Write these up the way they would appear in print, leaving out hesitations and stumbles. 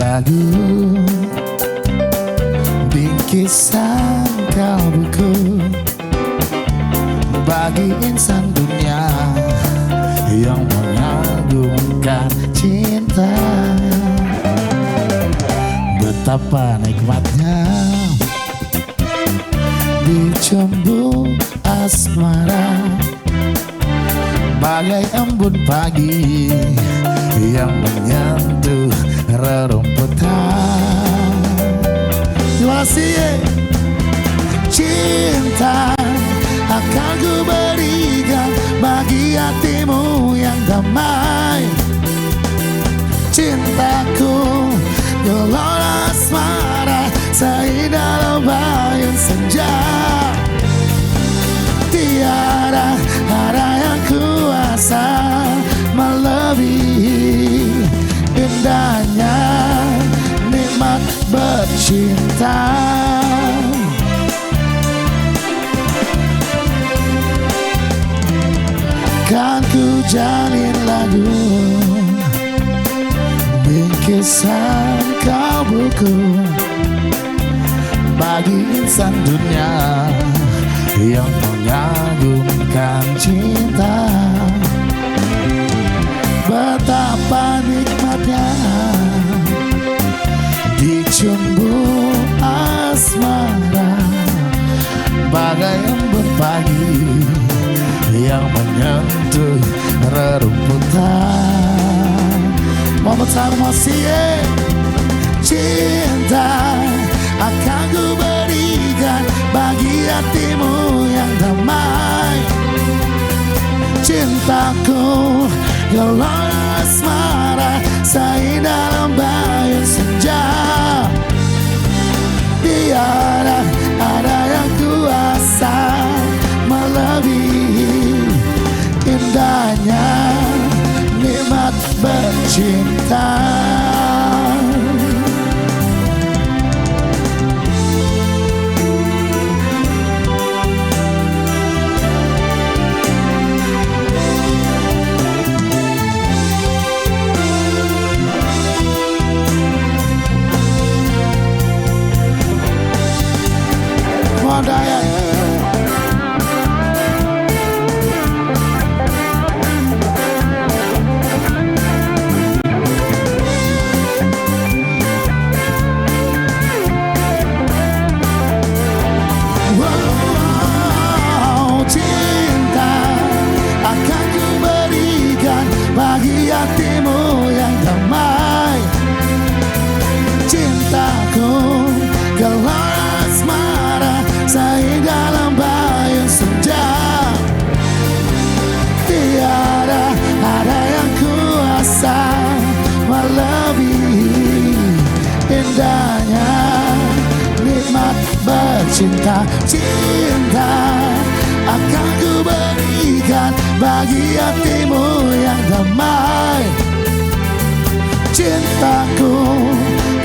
lagu, bingkisan kalbuku bagi insan dunia yang mengagumkan cinta. Betapa nikmatnya dicembur asmara, bagai embun pagi yang menyentuh rerumputan. Terima kasih. Cinta akan ku berikan bagi hatimu yang damai. Cintaku gelora asmara seindah bayun senja. Tiada ada yang kuasa melebihi indahnya nikmat bercinta. Kan ku jalin lagu, bingkisan kalbuku bagi insan dunia yang mengagumkan cinta. Betapa nikmatnya dicembur asmara, bagai embun pagi yang menyentuh rerumputan. Mama masih. Cinta akan ku berikan bagi hatimu yang damai. Cintaku gelora asmara seindah bayun senja. Tiada ada yang kuasa melebihi indahnya nikmat bercinta. Bagi hatimu yang damai. Cintaku gelora asmara seindah bayun senja. Tiada ada yang kuasa melebihi indahnya nikmat bercinta. Cinta akan ku berikan bagi hatimu yang damai. Cintaku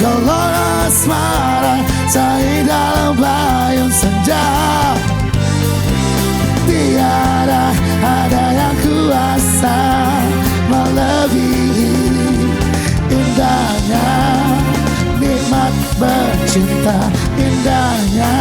gelora asmara seindah bayun senja. Tiada ada yang kuasa melebihi indahnya nikmat bercinta. Indahnya